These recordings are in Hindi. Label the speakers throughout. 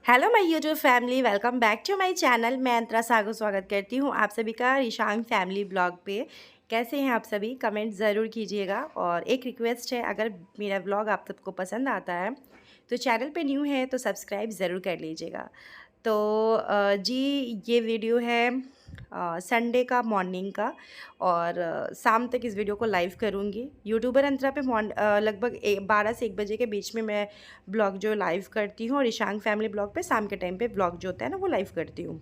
Speaker 1: Hello my YouTube family, welcome back to my channel. मैं अंतरा सागो स्वागत करती हूँ आप सभी का ईशान फैमिली ब्लॉग पे। कैसे हैं आप सभी? कमेंट ज़रूर कीजिएगा। और एक रिक्वेस्ट है, अगर मेरा ब्लॉग आप सबको पसंद आता है तो चैनल पे न्यू है तो सब्सक्राइब ज़रूर कर लीजिएगा। तो जी, ये वीडियो है संडे का मॉर्निंग का। और शाम तक इस वीडियो को लाइव करूँगी यूट्यूबर अंतरा पे। लगभग 12 से 1 बजे के बीच में मैं ब्लॉग जो लाइव करती हूँ, और ईशान फैमिली ब्लॉग पे शाम के टाइम पे ब्लॉग जो होता है ना वो लाइव करती हूँ।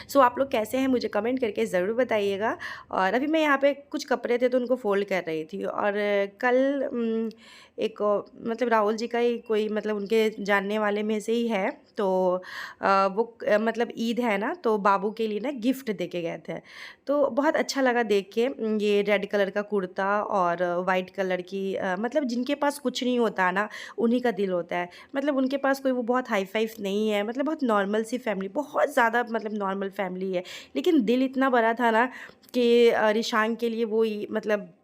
Speaker 1: सो आप लोग कैसे हैं मुझे कमेंट करके ज़रूर बताइएगा। और अभी मैं यहाँ पे कुछ कपड़े थे तो उनको फ़ोल्ड कर रही थी। और कल एक मतलब राहुल जी का ही कोई, मतलब उनके जानने वाले में से ही है। तो वो मतलब ईद है ना, तो बाबू के लिए ना गिफ्ट दे के गए थे। तो बहुत अच्छा लगा देख के। ये रेड कलर का कुर्ता और वाइट कलर की मतलब जिनके पास कुछ नहीं होता ना, उन्हीं का दिल होता है। मतलब उनके पास कोई वो बहुत हाई फाई नहीं है, मतलब बहुत नॉर्मल सी फैमिली, बहुत ज़्यादा मतलब नॉर्मल फैमिली है। लेकिन दिल इतना बड़ा था ना कि रिशांग के लिए वो मतलब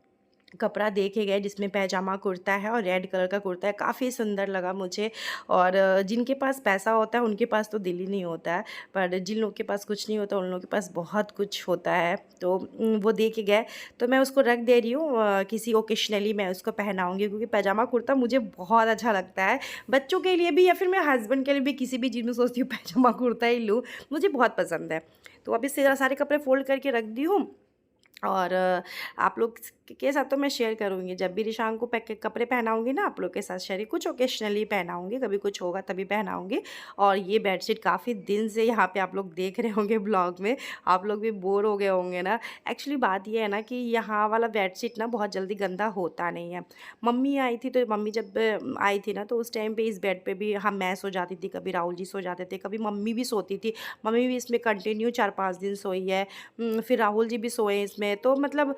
Speaker 1: कपड़ा देखे गए जिसमें पैजामा कुर्ता है और रेड कलर का कुर्ता है। काफ़ी सुंदर लगा मुझे। और जिनके पास पैसा होता है उनके पास तो दिल ही नहीं होता है, पर जिन लोगों के पास कुछ नहीं होता उन लोगों के पास बहुत कुछ होता है। तो वो दे के गए, तो मैं उसको रख दे रही हूँ। किसी ओकेशनली मैं उसको पहनाऊँगी, क्योंकि पैजामा कुर्ता मुझे बहुत अच्छा लगता है। बच्चों के लिए भी या फिर मेरे हस्बैंड के लिए भी, किसी भी चीज़ में सोचती हूँ पैजामा कुर्ता ही लूँ, मुझे बहुत पसंद है। तो अभी से सारे कपड़े फ़ोल्ड करके रख दी हूँ। और आप लोग के साथ तो मैं शेयर करूँगी, जब भी रिशांग को कपड़े पहनाऊँगी ना आप लोग के साथ शेयर, कुछ ओकेशनली पहनाऊँगी, कभी कुछ होगा तभी पहनाऊँगी। और ये बेडशीट काफ़ी दिन से यहाँ पे आप लोग देख रहे होंगे ब्लॉग में, आप लोग भी बोर हो गए होंगे ना। एक्चुअली बात ये है ना कि यहाँ वाला बेडशीट ना बहुत जल्दी गंदा होता नहीं है। मम्मी आई थी, तो मम्मी जब आई थी ना, तो उस टाइम पे इस बेड पे भी हम मैं सो जाती थी, कभी राहुल जी सो जाते थे, कभी मम्मी भी सोती थी। मम्मी भी इसमें कंटिन्यू 4-5 दिन सोई है। फिर राहुल जी भी सोए इसमें। तो मतलब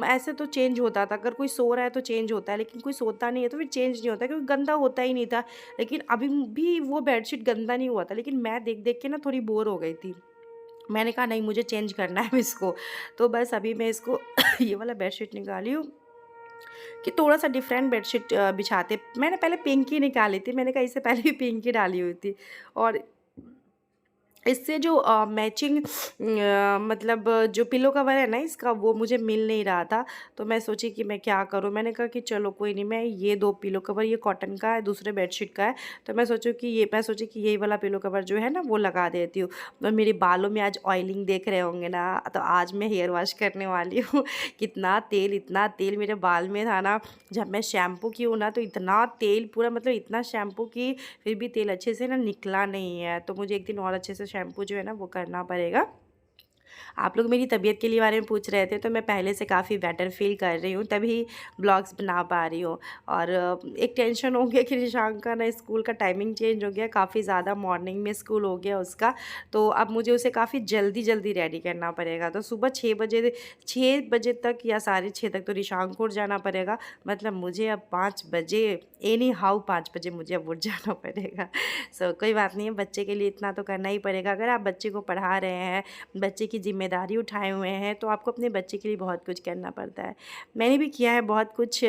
Speaker 1: ऐसे तो चेंज होता था, अगर कोई सो रहा है तो चेंज होता है, लेकिन कोई सोता नहीं है तो फिर चेंज नहीं होता, क्योंकि गंदा होता ही नहीं था। लेकिन अभी भी वो बेडशीट गंदा नहीं हुआ था, लेकिन मैं देख देख के ना थोड़ी बोर हो गई थी। मैंने कहा नहीं, मुझे चेंज करना है इसको। तो बस अभी मैं इसको ये वाला बेडशीट निकाली हूँ कि थोड़ा सा डिफरेंट बेडशीट बिछाते। मैंने पहले पिंक ही निकाली थी, मैंने कहा इससे पहले भी पिंक ही डाली हुई थी। और इससे जो मैचिंग मतलब जो पिलो कवर है ना इसका, वो मुझे मिल नहीं रहा था। तो मैं सोची कि मैं क्या करूँ, मैंने कहा कि चलो कोई नहीं, मैं ये 2 पिलो कवर, ये कॉटन का है, दूसरे बेडशीट का है। तो मैं सोची कि यही वाला पिलो कवर जो है ना वो लगा देती हूँ। और मेरे बालों में आज ऑयलिंग देख रहे होंगे ना, तो आज मैं हेयर वॉश करने वाली हूँ। इतना तेल मेरे बाल में था ना, जब मैं शैम्पू की हूँ ना तो इतना तेल पूरा, मतलब इतना शैम्पू की फिर भी तेल अच्छे से ना निकला नहीं है। तो मुझे एक दिन और अच्छे से शैम्पू जो है ना वो करना पड़ेगा। आप लोग मेरी तबीयत के लिए बारे में पूछ रहे थे, तो मैं पहले से काफ़ी बेटर फ़ील कर रही हूँ, तभी ब्लॉग्स बना पा रही हूँ। और एक टेंशन हो गया कि रिशांक का ना स्कूल का टाइमिंग चेंज हो गया, काफ़ी ज़्यादा मॉर्निंग में स्कूल हो गया उसका। तो अब मुझे उसे काफ़ी जल्दी रेडी करना पड़ेगा। तो सुबह 6 बजे तक या साढ़े 6 तक तो रिशांक को उठ जाना पड़ेगा। मतलब मुझे अब 5 बजे, एनी हाउ 5 बजे मुझे अब उठ जाना पड़ेगा। सो कोई बात नहीं है, बच्चे के लिए इतना तो करना ही पड़ेगा। अगर आप बच्चे को पढ़ा रहे हैं, बच्चे की ज़िम्मेदारी उठाए हुए हैं, तो आपको अपने बच्चे के लिए बहुत कुछ करना पड़ता है। मैंने भी किया है बहुत कुछ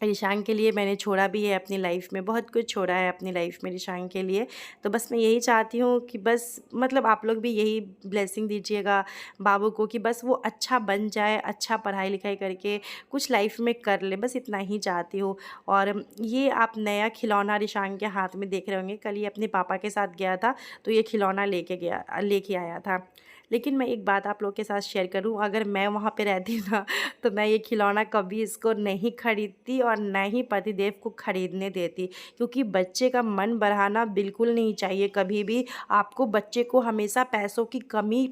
Speaker 1: ईशान के लिए, मैंने छोड़ा भी है अपनी लाइफ में, बहुत कुछ छोड़ा है अपनी लाइफ में ईशान के लिए। तो बस मैं यही चाहती हूँ कि बस मतलब आप लोग भी यही ब्लेसिंग दीजिएगा बाबू को, कि बस वो अच्छा बन जाए, अच्छा पढ़ाई लिखाई करके कुछ लाइफ में कर ले, बस इतना ही चाहती हूँ। और ये आप नया खिलौना ईशान के हाथ में देख रहे होंगे, कल ये अपने पापा के साथ गया था तो ये खिलौना लेके आया था। लेकिन मैं एक बात आप लोग के साथ शेयर करूं, अगर मैं वहाँ पे रहती ना तो मैं ये खिलौना कभी इसको नहीं खरीदती और ना ही पतिदेव को खरीदने देती, क्योंकि बच्चे का मन बढ़ाना बिल्कुल नहीं चाहिए कभी भी। आपको बच्चे को हमेशा पैसों की कमी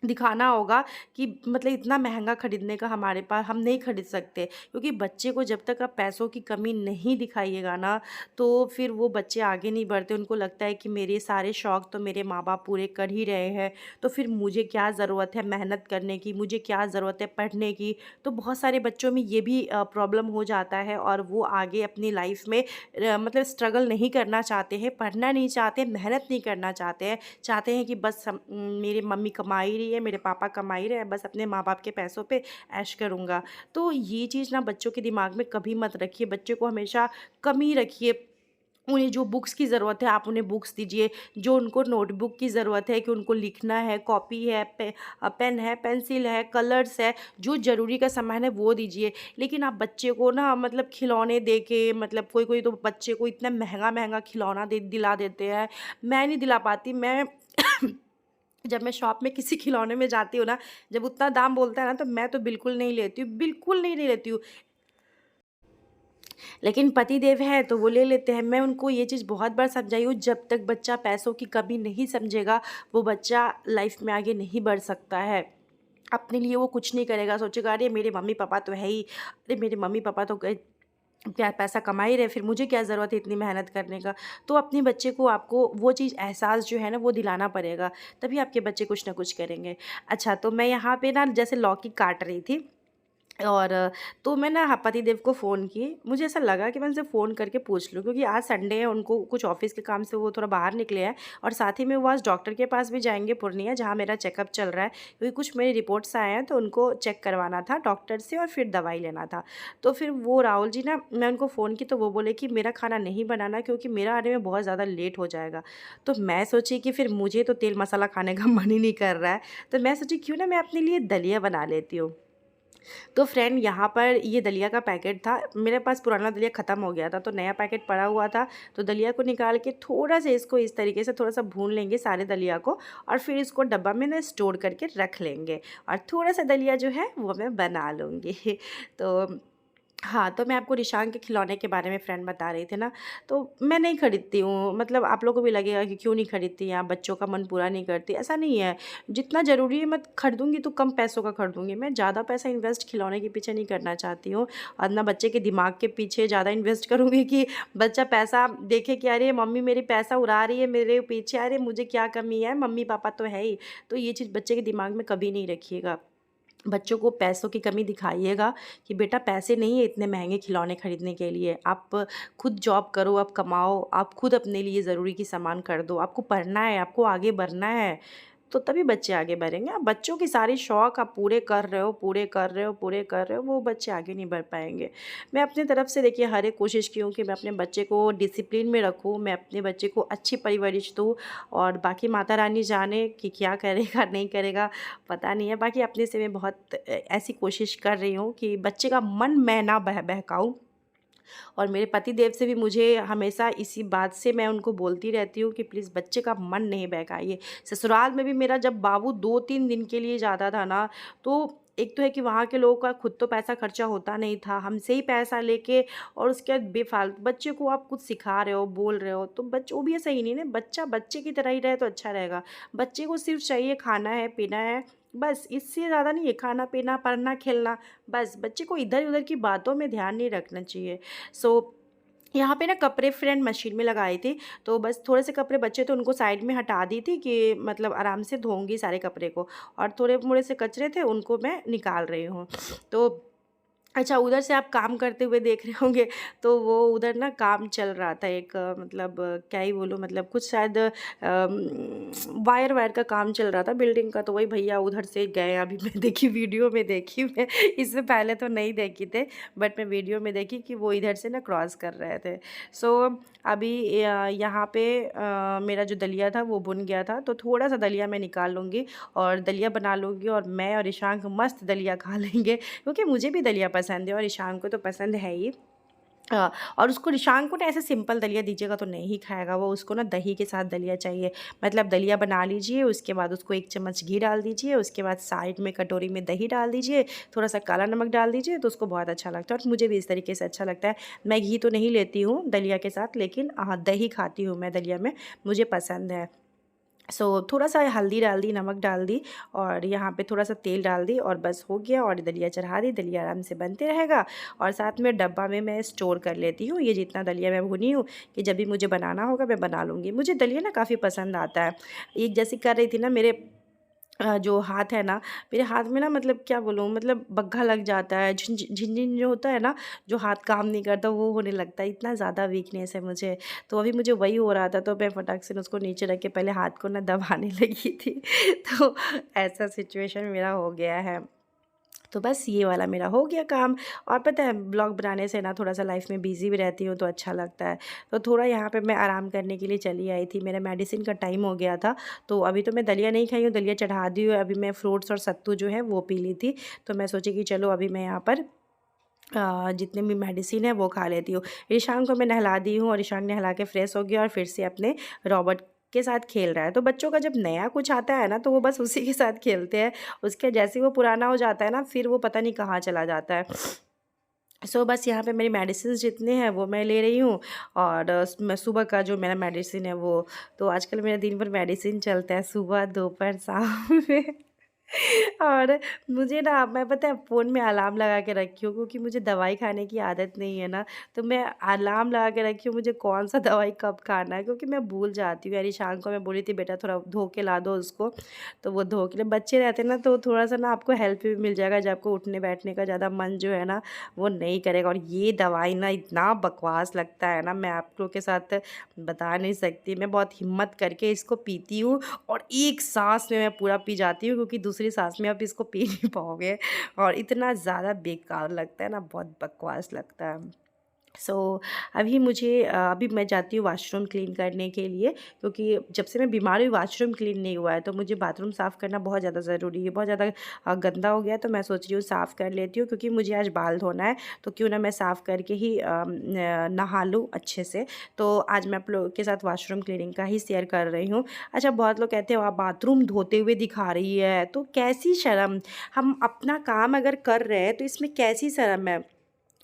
Speaker 1: दिखाना होगा कि मतलब इतना महंगा खरीदने का हमारे पास हम नहीं खरीद सकते, क्योंकि बच्चे को जब तक आप पैसों की कमी नहीं दिखाइएगा ना, तो फिर वो बच्चे आगे नहीं बढ़ते। उनको लगता है कि मेरे सारे शौक़ तो मेरे माँ बाप पूरे कर ही रहे हैं, तो फिर मुझे क्या ज़रूरत है मेहनत करने की, मुझे क्या ज़रूरत है पढ़ने की। तो बहुत सारे बच्चों में ये भी प्रॉब्लम हो जाता है, और वो आगे अपनी लाइफ में मतलब स्ट्रगल नहीं करना चाहते हैं, पढ़ना नहीं चाहते, मेहनत नहीं करना चाहते हैं। चाहते हैं कि बस मेरी मम्मी कमा ही रही है, मेरे पापा कमा ही रहे हैं, बस अपने माँ बाप के पैसों पे ऐश करूँगा। तो ये चीज़ ना बच्चों के दिमाग में कभी मत रखिए, बच्चे को हमेशा कम ही रखिए। उन्हें जो बुक्स की ज़रूरत है आप उन्हें बुक्स दीजिए, जो उनको नोटबुक की ज़रूरत है कि उनको लिखना है, कॉपी है, पेन है, पेंसिल है, कलर्स है, जो ज़रूरी का सामान है वो दीजिए। लेकिन आप बच्चे को ना मतलब खिलौने दे के मतलब कोई-कोई तो बच्चे को इतना महँगा-महँगा खिलौना दे दिला देते हैं, मैं नहीं दिला पाती। मैं जब मैं शॉप में किसी खिलौने में जाती हूँ ना, जब उतना दाम बोलता है ना तो मैं तो बिल्कुल नहीं लेती हूँ, बिल्कुल नहीं लेती हूँ। लेकिन पतिदेव हैं तो वो ले लेते हैं। मैं उनको ये चीज़ बहुत बार समझाई हूँ, जब तक बच्चा पैसों की कमी नहीं समझेगा, वो बच्चा लाइफ़ में आगे नहीं बढ़ सकता है। अपने लिए वो कुछ नहीं करेगा, सोचेगा अरे मेरे मम्मी-पापा तो है ही, अरे मेरे मम्मी-पापा तो क्या पैसा कमा ही रहे, फिर मुझे क्या ज़रूरत है इतनी मेहनत करने का। तो अपने बच्चे को आपको वो चीज़ एहसास जो है ना वो दिलाना पड़ेगा, तभी आपके बच्चे कुछ ना कुछ करेंगे। अच्छा, तो मैं यहाँ पे ना जैसे लौकी काट रही थी और तो मैं ना पतिदेव को फ़ोन की, मुझे ऐसा लगा कि मैं उनसे फ़ोन करके पूछ लूँ, क्योंकि आज संडे है, उनको कुछ ऑफ़िस के काम से वो थोड़ा बाहर निकले हैं और साथ ही में वो आज डॉक्टर के पास भी जाएँगे पूर्णिया, जहाँ मेरा चेकअप चल रहा है, क्योंकि कुछ मेरे रिपोर्ट्स आए हैं तो उनको चेक करवाना था डॉक्टर से और फिर दवाई लेना था। तो फिर वो राहुल जी ना, मैं उनको फ़ोन की तो वो बोले कि मेरा खाना नहीं बनाना, क्योंकि मेरा आने में बहुत ज़्यादा लेट हो जाएगा। तो मैं सोची कि फिर मुझे तो तेल मसाला खाने का मन ही नहीं कर रहा है, तो मैं सोची क्यों ना मैं अपने लिए दलिया बना लेती हूँ। तो फ्रेंड यहाँ पर ये दलिया का पैकेट था, मेरे पास पुराना दलिया ख़त्म हो गया था तो नया पैकेट पड़ा हुआ था। तो दलिया को निकाल के थोड़ा सा इसको इस तरीके से थोड़ा सा भून लेंगे सारे दलिया को, और फिर इसको डब्बा में ना स्टोर करके रख लेंगे, और थोड़ा सा दलिया जो है वो मैं बना लूँगी। तो हाँ, तो मैं आपको रिशांग के खिलौने के बारे में फ्रेंड बता रही थी ना, तो मैं नहीं खरीदती हूँ। मतलब आप लोगों को भी लगेगा कि क्यों नहीं खरीदती हैं आप, बच्चों का मन पूरा नहीं करती, ऐसा नहीं है। जितना ज़रूरी है मैं खरीदूँगी तो कम पैसों का खरीदूँगी। मैं ज़्यादा पैसा इन्वेस्ट खिलौने के पीछे नहीं करना चाहती हूँ, और ना बच्चे के दिमाग के पीछे ज़्यादा इन्वेस्ट करूँगी कि बच्चा पैसा देखे कि अरे मम्मी मेरी पैसा उड़ा रही है मेरे पीछे, अरे मुझे क्या कमी है, मम्मी-पापा तो है ही। तो ये चीज़ बच्चे के दिमाग में कभी नहीं रखिएगा। बच्चों को पैसों की कमी दिखाइएगा कि बेटा पैसे नहीं है इतने महँगे खिलौने खरीदने के लिए। आप खुद जॉब करो, आप कमाओ, आप खुद अपने लिए ज़रूरी की सामान खरीदो। आपको पढ़ना है, आपको आगे बढ़ना है, तो तभी बच्चे आगे बढ़ेंगे। आप बच्चों की सारी शौक आप पूरे कर रहे हो, पूरे कर रहे हो, पूरे कर रहे हो, वो बच्चे आगे नहीं बढ़ पाएँगे। मैं अपनी तरफ से देखिए हर एक कोशिश की हूँ कि मैं अपने बच्चे को डिसिप्लिन में रखूँ, मैं अपने बच्चे को अच्छी परवरिश दूँ, और बाकी माता रानी जाने कि क्या करेगा, नहीं करेगा, पता नहीं है। बाकी अपने से मैं बहुत ऐसी कोशिश कर रही हूँ कि बच्चे का मन मैं ना बहकाऊँ। और मेरे पति देव से भी मुझे हमेशा इसी बात से मैं उनको बोलती रहती हूँ कि प्लीज़ बच्चे का मन नहीं बहकाइए। ससुराल में भी मेरा जब बाबू 2-3 दिन के लिए जाता था ना, तो एक तो है कि वहाँ के लोगों का खुद तो पैसा खर्चा होता नहीं था, हमसे ही पैसा लेके, और उसके बाद बेफालतू बच्चे को आप कुछ सिखा रहे हो, बोल रहे हो, तो वो भी सही नहीं ना, बच्चा बच्चे की तरह ही रहे तो अच्छा रहेगा। बच्चे को सिर्फ़ चाहिए खाना है, पीना है, बस इससे ज़्यादा नहीं है, खाना-पीना, पढ़ना, खेलना, बस बच्चे को इधर-उधर की बातों में ध्यान नहीं रखना चाहिए। सो यहाँ पे ना कपड़े फ्रेंड मशीन में लगाए थे, तो बस थोड़े से कपड़े बचे तो उनको साइड में हटा दी थी कि मतलब आराम से धोऊँगी सारे कपड़े को, और थोड़े-मोड़े से कचरे थे उनको मैं निकाल रही हूँ। तो अच्छा, उधर से आप काम करते हुए देख रहे होंगे, तो वो उधर ना काम चल रहा था एक मतलब क्या ही बोलूँ, मतलब कुछ शायद वायर वायर का काम चल रहा था बिल्डिंग का, तो वही भैया उधर से गए। अभी मैं देखी वीडियो में देखी मैं, इससे पहले तो नहीं देखी थे, बट मैं वीडियो में देखी कि वो इधर से ना क्रॉस कर रहे थे। सो अभी यहाँ पे मेरा जो दलिया था वो बुन गया था, तो थोड़ा-सा दलिया मैं निकाल लूँगी और दलिया बना लूँगी, और मैं और ईशांक मस्त दलिया खा लेंगे, क्योंकि मुझे भी दलिया पसंद है और ईशांक को तो पसंद है ही। और उसको ईशांक को ना ऐसे सिंपल दलिया दीजिएगा तो नहीं खाएगा वो, उसको ना दही के साथ दलिया चाहिए। मतलब दलिया बना लीजिए, उसके बाद उसको 1 चम्मच घी डाल दीजिए, उसके बाद साइड में कटोरी में दही डाल दीजिए, थोड़ा-सा काला नमक डाल दीजिए, तो उसको बहुत अच्छा लगता है, और मुझे भी इस तरीके से अच्छा लगता है। मैं घी तो नहीं लेती हूँ दलिया के साथ, लेकिन हाँ, दही खाती हूँ मैं दलिया में, मुझे पसंद है। सो थोड़ा-सा हल्दी डाल दी, नमक डाल दी, और यहाँ पे थोड़ा-सा तेल डाल दी, और बस हो गया, और दलिया चढ़ा दी, दलिया आराम से बनते रहेगा, और साथ में डब्बा में मैं स्टोर कर लेती हूँ। ये जितना दलिया मैं भुनी हूँ कि जब भी मुझे बनाना होगा मैं बना लूँगी। मुझे दलिया ना काफ़ी पसंद आता है। एक जैसे कर रही थी ना, मेरे जो हाथ है ना, मेरे हाथ में ना मतलब क्या बोलूँ, मतलब बग्घा लग जाता है, झिन-झिन जो होता है ना, जो हाथ काम नहीं करता वो होने लगता है, इतना ज़्यादा वीकनेस है मुझे। तो अभी मुझे वही हो रहा था, तो मैं फटाक से उसको नीचे रख के पहले हाथ को ना दबाने लगी थी। तो ऐसा सिचुएशन मेरा हो गया है। तो बस ये वाला मेरा हो गया काम। और पता है ब्लॉग बनाने से ना थोड़ा सा लाइफ में बिज़ी भी रहती हूँ तो अच्छा लगता है। तो थोड़ा यहाँ पे मैं आराम करने के लिए चली आई थी, मेरा मेडिसिन का टाइम हो गया था। तो अभी तो मैं दलिया नहीं खाई हूँ, दलिया चढ़ा दी हूँ। अभी मैं फ्रूट्स और सत्तू जो है वो पी ली थी। तो मैं सोची कि चलो अभी मैं यहाँ पर जितने भी मेडिसिन है वो खा लेती हूँ। ईशान को मैं नहला दी हूँ और ईशान नहला के फ्रेश हो गया और फिर से अपने रॉबर्ट के साथ खेल रहा है। तो बच्चों का जब नया कुछ आता है ना तो वो बस उसी के साथ खेलते हैं। उसके जैसे ही वो पुराना हो जाता है ना फिर वो पता नहीं कहाँ चला जाता है। बस यहाँ पे मेरी मेडिसिन जितने हैं वो मैं ले रही हूँ। और मैं सुबह का जो मेरा मेडिसिन है वो, तो आजकल मेरा दिन भर मेडिसिन चलता है, सुबह दोपहर शाम में। और मुझे ना, मैं पता है फ़ोन में अलार्म लगा के रखी हूँ क्योंकि मुझे दवाई खाने की आदत नहीं है ना। तो मैं अलार्म लगा के रखी हूँ मुझे कौन सा दवाई कब खाना है, क्योंकि मैं भूल जाती हूँ। यार शाम को मैं बोली थी बेटा थोड़ा धो के ला दो उसको, तो वो धो के, बच्चे रहते हैं ना तो थोड़ा सा ना आपको हेल्प भी मिल जाएगा जब आपको उठने बैठने का ज़्यादा मन जो है ना वो नहीं करेगा। और ये दवाई ना इतना बकवास लगता है ना, मैं आप लोगों के साथ बता नहीं सकती। मैं बहुत हिम्मत करके इसको पीती हूँ और एक सांस में मैं पूरा पी जाती हूँ, क्योंकि दूसरी सांस में आप इसको पी नहीं पाओगे। और इतना ज़्यादा बेकार लगता है ना, बहुत बकवास लगता है। सो अभी अभी मैं जाती हूँ वाशरूम क्लीन करने के लिए, क्योंकि जब से मैं बीमार हुई वाशरूम क्लीन नहीं हुआ है। तो मुझे बाथरूम साफ़ करना बहुत ज़्यादा ज़रूरी है, बहुत ज़्यादा गंदा हो गया है। तो मैं सोच रही हूँ साफ़ कर लेती हूँ, क्योंकि मुझे आज बाल धोना है तो क्यों ना मैं साफ़ करके ही नहा लूँ अच्छे से। तो आज मैं आप लोगों के साथ वाशरूम क्लीनिंग का ही शेयर कर रही हूँ। अच्छा, बहुत लोग कहते हो आप बाथरूम धोते हुए दिखा रही है, तो कैसी शर्म। हम अपना काम अगर कर रहे हैं तो इसमें कैसी शर्म है।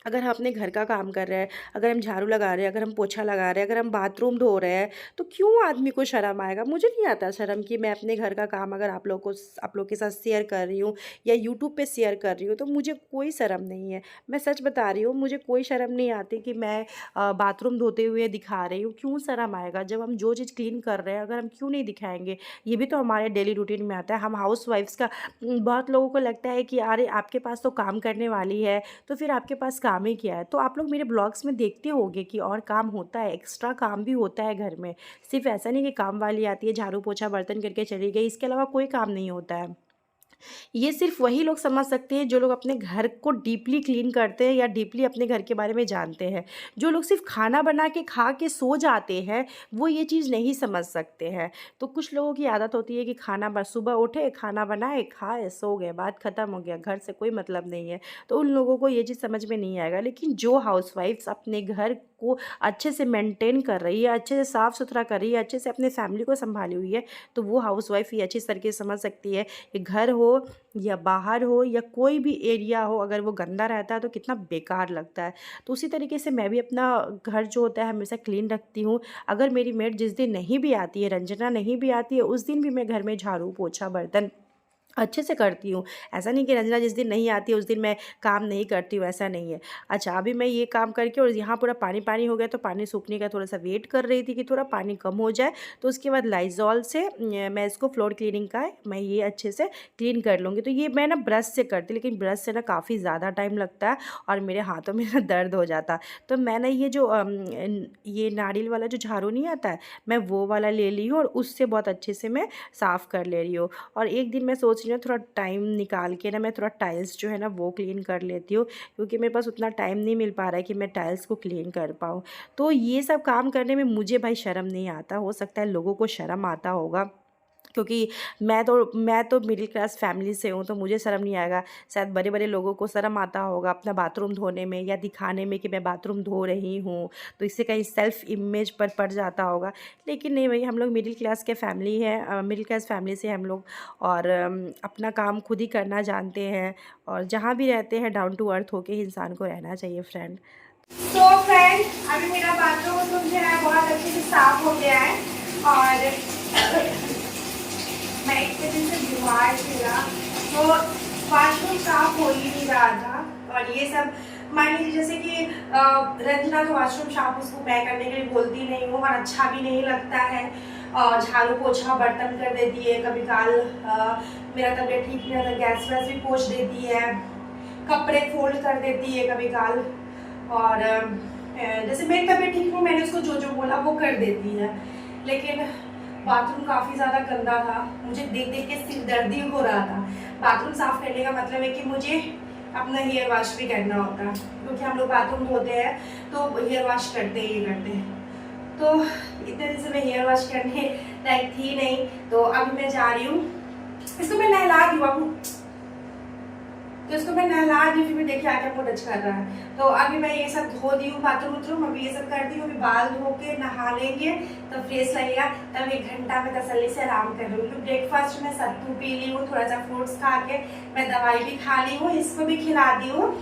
Speaker 1: अगर हम अपने घर का काम कर रहे हैं, अगर हम झाड़ू लगा रहे हैं, अगर हम पोछा लगा रहे हैं, अगर हम बाथरूम धो रहे हैं, तो क्यों आदमी को शर्म आएगा। मुझे नहीं आता शर्म कि मैं अपने घर का काम अगर आप लोग के साथ शेयर कर रही हूँ या यूट्यूब पे शेयर कर रही हूँ, तो मुझे कोई शर्म नहीं है। मैं सच बता रही हूँ, मुझे कोई शर्म नहीं आती कि मैं बाथरूम धोते हुए दिखा रही हूँ। क्यों शर्म आएगा, जब हम जो चीज़ क्लीन कर रहे हैं अगर हम क्यों नहीं दिखाएंगे। ये भी तो हमारे डेली रूटीन में आता है। हम हाउस वाइफ्स का बहुत लोगों को लगता है कि अरे आपके पास तो काम करने वाली है तो फिर आपके पास काम ही क्या है। तो आप लोग मेरे ब्लॉग्स में देखते होंगे कि और काम होता है, एक्स्ट्रा काम भी होता है घर में। सिर्फ ऐसा नहीं कि काम वाली आती है झाड़ू पोछा बर्तन करके चली गई, इसके अलावा कोई काम नहीं होता है। ये सिर्फ वही लोग समझ सकते हैं जो लोग अपने घर को डीपली क्लीन करते हैं या डीपली अपने घर के बारे में जानते हैं। जो लोग सिर्फ खाना बना के खा के सो जाते हैं वो ये चीज़ नहीं समझ सकते हैं। तो कुछ लोगों की आदत होती है कि खाना बस सुबह उठे, खाना बनाए, खाए, सो गए, बात ख़त्म हो गया, घर से कोई मतलब नहीं है। तो उन लोगों को ये चीज़ समझ में नहीं आएगा। लेकिन जो हाउसवाइफ्स अपने घर को अच्छे से मेंटेन कर रही है, अच्छे से साफ़ सुथरा कर रही है, अच्छे से अपने फैमिली को संभाली हुई है, तो वो हाउसवाइफ ही अच्छी तरीके से समझ सकती है कि घर हो या बाहर हो या कोई भी एरिया हो, अगर वो गंदा रहता है तो कितना बेकार लगता है। तो उसी तरीके से मैं भी अपना घर जो होता है हमेशा क्लीन रखती हूँ। अगर मेरी मेड जिस दिन नहीं भी आती है, रंजना नहीं भी आती है, उस दिन भी मैं घर में झाड़ू पोछा बर्तन अच्छे से करती हूँ। ऐसा नहीं कि रंजना जिस दिन नहीं आती है उस दिन मैं काम नहीं करती हूँ, ऐसा नहीं है। अच्छा, अभी मैं ये काम करके और यहाँ पूरा पानी पानी हो गया तो पानी सूखने का थोड़ा सा वेट कर रही थी कि थोड़ा पानी कम हो जाए। तो उसके बाद लाइज़ॉल से मैं इसको फ्लोर क्लीनिंग का मैं ये अच्छे से क्लीन कर लूँगी। तो ये मैं ना ब्रश से करती, लेकिन ब्रश से ना काफ़ी ज़्यादा टाइम लगता है और मेरे हाथों में ना दर्द हो जाता। तो मैंने ये नारियल वाला जो झाड़ू नहीं आता है, मैं वो वाला ले ली हूँ और उससे बहुत अच्छे से मैं साफ़ कर ले रही हूँ। और एक दिन मैं सोच रही हूँ थोड़ा टाइम निकाल के ना मैं थोड़ा टाइल्स जो है ना वो क्लीन कर लेती हूँ, क्योंकि मेरे पास उतना टाइम नहीं मिल पा रहा है कि मैं टाइल्स को क्लीन कर पाऊँ। तो ये सब काम करने में मुझे भाई शर्म नहीं आता। हो सकता है लोगों को शर्म आता होगा, क्योंकि मैं तो मिडिल क्लास फैमिली से हूँ तो मुझे शर्म नहीं आएगा। शायद बड़े बड़े लोगों को शर्म आता होगा अपना बाथरूम धोने में या दिखाने में कि मैं बाथरूम धो रही हूँ, तो इससे कहीं सेल्फ इमेज पर पड़ जाता होगा। लेकिन नहीं भाई, हम लोग मिडिल क्लास के फैमिली है, मिडिल क्लास फैमिली से हम लोग, और अपना काम खुद ही करना जानते हैं। और जहाँ भी रहते हैं डाउन टू अर्थ होके ही इंसान को रहना चाहिए फ्रेंड। तो फ्रेंड, अभी मेरा बाथरूम जो है बहुत अच्छे से साफ हो गया है और मैं एक दिन से बीमार थी ना, तो वाशरूम साफ हो ही नहीं रहा था। और ये सब मान लीजिए जैसे कि रंजना तो वाशरूम साफ उसको मैं करने के लिए बोलती नहीं हूँ और अच्छा भी नहीं लगता है। और झाड़ू पोछा बर्तन कर देती है, कभी काल मेरा तबीयत ठीक नहीं रहता गैस वैस भी पोछ देती है, कपड़े फोल्ड कर देती है कभी काल। और जैसे मेरी तबीयत ठीक हो मैंने उसको जो जो बोला वो कर देती है। लेकिन बाथरूम काफ़ी ज़्यादा गंदा था, मुझे देख देख के सिर दर्दी हो रहा था। बाथरूम साफ करने का मतलब है कि मुझे अपना हेयर वॉश भी करना होता है, क्योंकि हम लोग बाथरूम धोते हैं तो हेयर वॉश करते ही करते हैं। तो इतने दिन से मैं हेयर वॉश करने लायक थी नहीं, तो अभी मैं जा रही हूँ। इसको मैं नहला दी बाबू, तो इसको मैं नहला दी, फिर देखिए आके आपको टच कर रहा है। तो अभी मैं ये सब धो दी हूँ बाथरूम उथरूम, अभी ये सब कर दी हूँ। अभी बाल धो के नहा लेंगे तो फ्रेश लगेगा, तब 1 घंटा में तसल्ली से आराम कर लूँगी। तो ब्रेकफास्ट में सत्तू पी ली हूँ, थोड़ा सा फ्रूट्स खा के मैं दवाई भी खा ली हूँ, इसको भी खिला दी हूँ।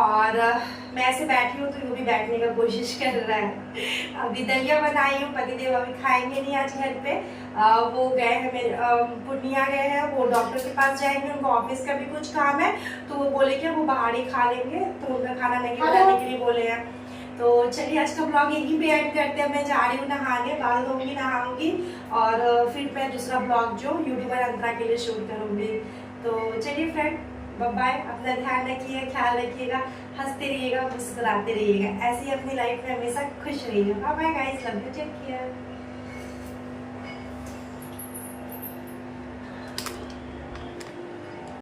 Speaker 1: और मैं ऐसे बैठी हूँ तो वो भी बैठने का कोशिश कर रहा है। अभी दलिया बनाई हूँ, पतिदेव अभी खाएंगे नहीं आज घर पे, वो गए हैं मेरे पूर्णिया गए हैं, वो डॉक्टर के पास जाएंगे, उनको ऑफिस का भी कुछ काम है, तो वो बोले कि वो बाहर ही खा लेंगे, तो उनका खाना नहीं बनाने के लिए बोले हैं। तो चलिए आज का ब्लॉग यहीं पे एंड करते हैं। मैं जा रही हूँ नहाने, बाल धोऊंगी, नहाऊंगी, और फिर मैं दूसरा ब्लॉग जो यूट्यूबर अंतरा के लिए शूट करूँगी। तो चलिए फ्रेंड, बाय बाय, अपना ध्यान रखिएगा, ख्याल रखिएगा, हंसते रहिएगा, मुस्कुराते रहिएगा, ऐसे ही अपनी लाइफ में हमेशा खुश रहिएगा। Bye bye guys, love you, take care.